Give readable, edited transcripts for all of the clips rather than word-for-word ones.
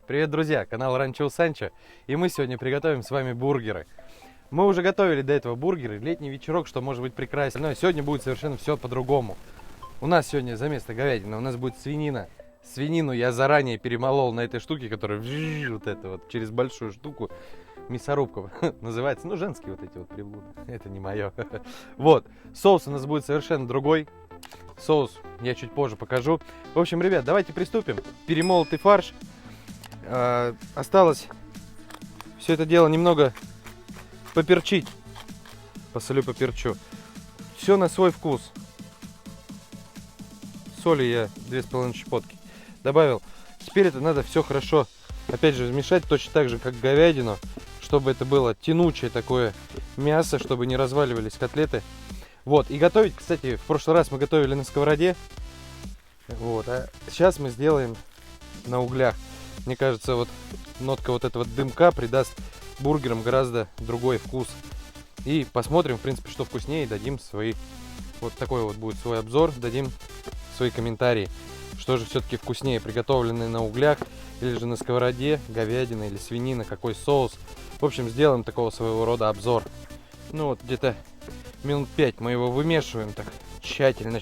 Привет, друзья! Канал Ранчо Санчо. И мы сегодня приготовим с вами бургеры. Мы уже готовили до этого бургеры. Летний вечерок, что может быть прекрасен. Но сегодня будет совершенно все по-другому. У нас сегодня за место говядины у нас будет свинина. Свинину я заранее перемолол на этой штуке, которая вот это вот через большую штуку. Мясорубка называется. Ну, женские вот эти вот приблуды. Это не мое. Вот. Соус у нас будет совершенно другой. Соус я чуть позже покажу. В общем, ребят, давайте приступим. Перемолотый фарш. Осталось все это дело немного поперчить. Посолю, поперчу. Все на свой вкус. Соли я 2,5 щепотки добавил. Теперь это надо все хорошо, опять же, вмешать точно так же, как говядину, чтобы это было тянучее такое мясо, чтобы не разваливались котлеты. Вот, и готовить, кстати, в прошлый раз мы готовили на сковороде. Вот, а сейчас мы сделаем на углях. Мне кажется, вот нотка вот этого дымка придаст бургерам гораздо другой вкус. И посмотрим, в принципе, что вкуснее, и дадим свои... Вот такой вот будет свой обзор, дадим свои комментарии. Что же все-таки вкуснее, приготовленный на углях или же на сковороде, говядина или свинина, какой соус. В общем, сделаем такого своего рода обзор. Ну вот, где-то минут 5 мы его вымешиваем так тщательно.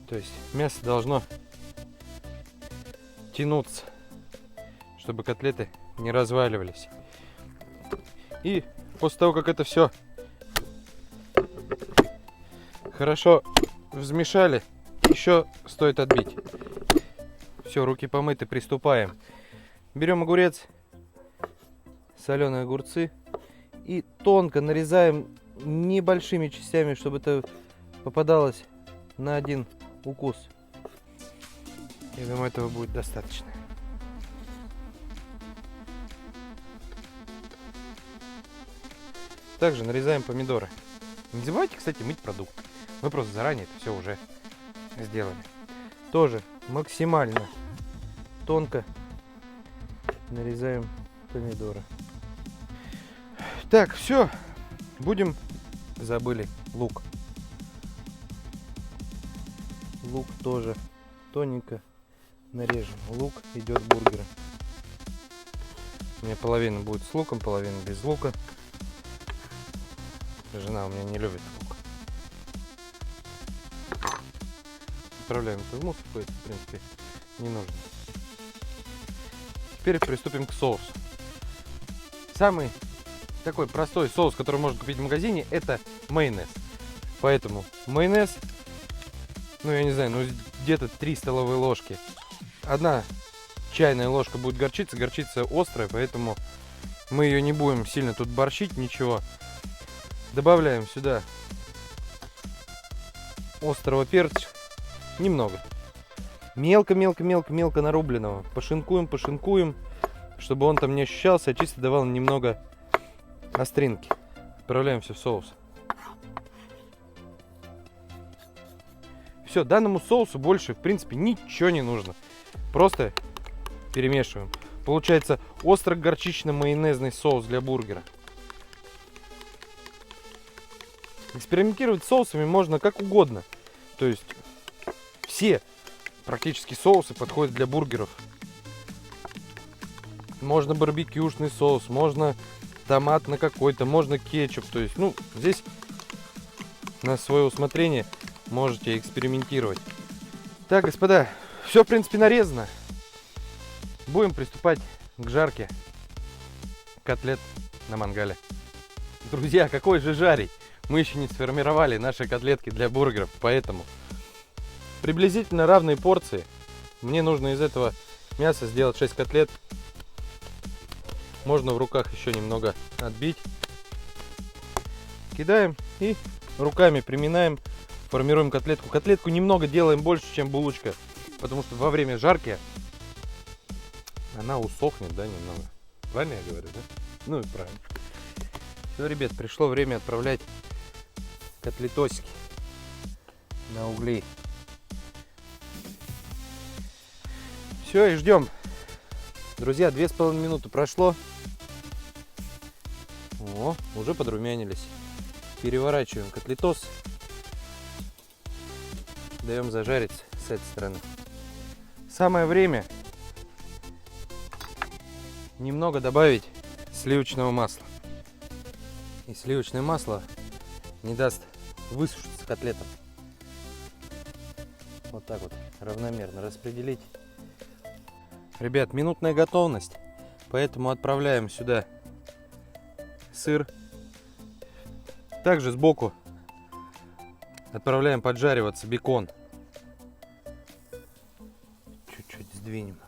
То есть мясо должно тянуться, чтобы котлеты не разваливались. И после того, как это все хорошо взмешали, еще стоит отбить. Все, руки помыты, приступаем. Берем огурец, соленые огурцы и тонко нарезаем небольшими частями, чтобы это попадалось на один укус. Я думаю, этого будет достаточно. Также нарезаем помидоры. Не забывайте, кстати, мыть продукт. Мы просто заранее это все уже сделали. Тоже максимально тонко нарезаем помидоры. Так, все. Будем... Забыли лук. Лук тоже тоненько нарежем. Лук идет в бургеры. У меня половина будет с луком, половина без лука. Жена у меня не любит лук. Отправляем это в мусорку, это в принципе не нужно. Теперь приступим к соусу. Самый такой простой соус, который можно купить в магазине, это майонез. Поэтому майонез, ну я не знаю, ну где-то 3 столовые ложки. 1 чайная ложка будет горчица. Горчица острая, поэтому мы ее не будем сильно тут борщить, ничего. Добавляем сюда острого перца. Немного. Мелко нарубленного. Пошинкуем, чтобы он там не ощущался, а чисто давал немного остринки. Отправляем все в соус. Все, данному соусу больше, в принципе, ничего не нужно. Просто перемешиваем. Получается остро-горчично-майонезный соус для бургера. Экспериментировать с соусами можно как угодно. То есть все практически соусы подходят для бургеров. Можно барбекюшный соус, можно томатный какой-то, можно кетчуп. То есть, ну, здесь на свое усмотрение можете экспериментировать. Так, господа, все, в принципе, нарезано. Будем приступать к жарке котлет на мангале. Друзья, какой же жарить? Мы еще не сформировали наши котлетки для бургеров, поэтому приблизительно равные порции. Мне нужно из этого мяса сделать 6 котлет. Можно в руках еще немного отбить. Кидаем и руками приминаем, формируем котлетку. Котлетку немного делаем больше, чем булочка, потому что во время жарки она усохнет, да, немного. Правильно я говорю, да? Ну и правильно. Все, ребят, пришло время отправлять котлетосики на угли. Все, и ждем. Друзья, 2,5 минуты прошло. О, уже подрумянились. Переворачиваем котлетос. Даем зажариться с этой стороны. Самое время немного добавить сливочного масла. И сливочное масло не даст высушиться котлетам. Вот так вот равномерно распределить. Ребят, минутная готовность, поэтому отправляем сюда сыр. Также сбоку отправляем поджариваться бекон. Чуть-чуть сдвинем.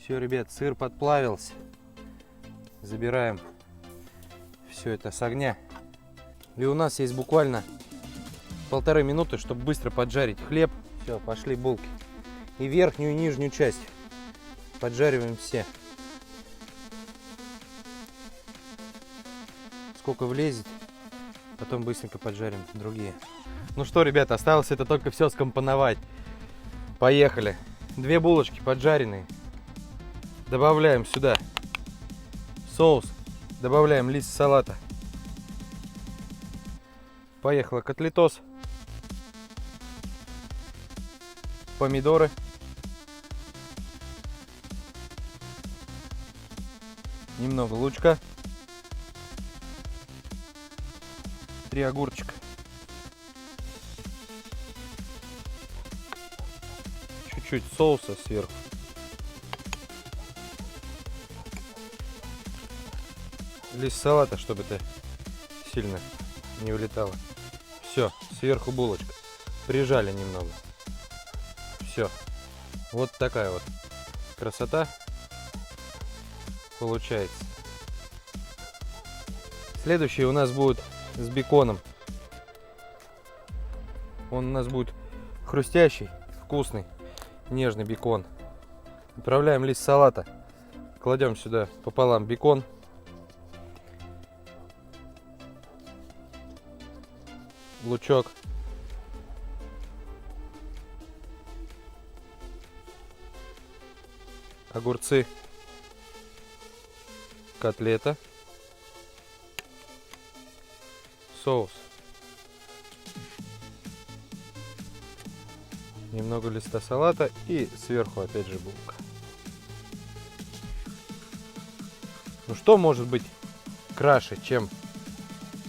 Все, ребят, сыр подплавился. Забираем все это с огня. И у нас есть буквально 1,5 минуты, чтобы быстро поджарить хлеб. Все, пошли булки. И верхнюю и нижнюю часть поджариваем все. Сколько влезет, потом быстренько поджарим другие. Ну что, ребята, осталось это только все скомпоновать. Поехали. 2 булочки поджаренные. Добавляем сюда соус. Добавляем лист салата. Поехала котлетос. Помидоры. Немного лучка. 3 огурчика. Чуть-чуть соуса сверху. Лист салата, чтобы это сильно не улетало. Все, сверху булочка. Прижали немного. Все. Вот такая вот красота получается. Следующий у нас будет с беконом. Он у нас будет хрустящий, вкусный, нежный бекон. Отправляем лист салата. Кладем сюда пополам бекон. Лучок. Огурцы. Котлета. Соус. Немного листа салата и сверху опять же булка. Ну что может быть краше, чем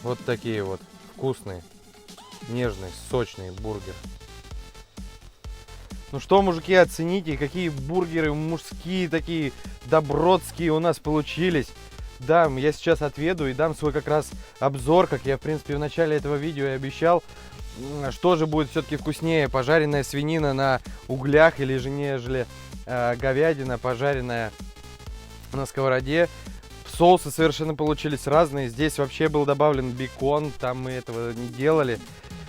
вот такие вот вкусные, нежные, сочные бургеры? Ну что, мужики, оцените, какие бургеры мужские, такие добротские у нас получились. Да, я сейчас отведу и дам свой как раз обзор, как я, в принципе, в начале этого видео и обещал. Что же будет все-таки вкуснее, пожаренная свинина на углях или же нежели говядина, пожаренная на сковороде. Соусы совершенно получились разные. Здесь вообще был добавлен бекон, там мы этого не делали.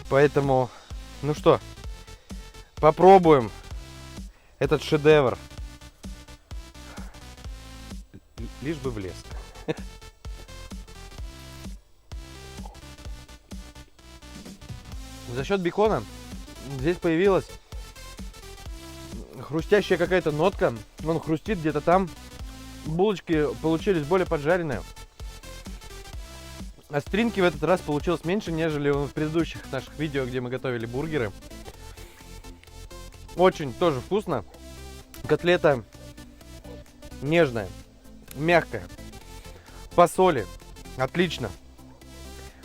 Поэтому, ну что, попробуем этот шедевр. Лишь бы в лес. За счет бекона здесь появилась хрустящая какая-то нотка. Он хрустит где-то там. Булочки получились более поджаренные. Остринки в этот раз получилось меньше, нежели в предыдущих наших видео, где мы готовили бургеры. Очень тоже вкусно. Котлета нежная, мягкая. По соли отлично.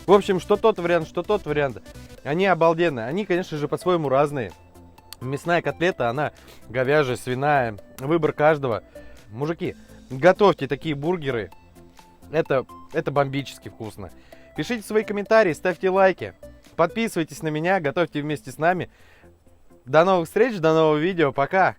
В общем, что тот вариант, что тот вариант. Они обалденные. Они, конечно же, по-своему разные. Мясная котлета, она говяжья, свиная. Выбор каждого. Мужики, готовьте такие бургеры. Это бомбически вкусно. Пишите свои комментарии, ставьте лайки. Подписывайтесь на меня, готовьте вместе с нами. До новых встреч, до нового видео. Пока!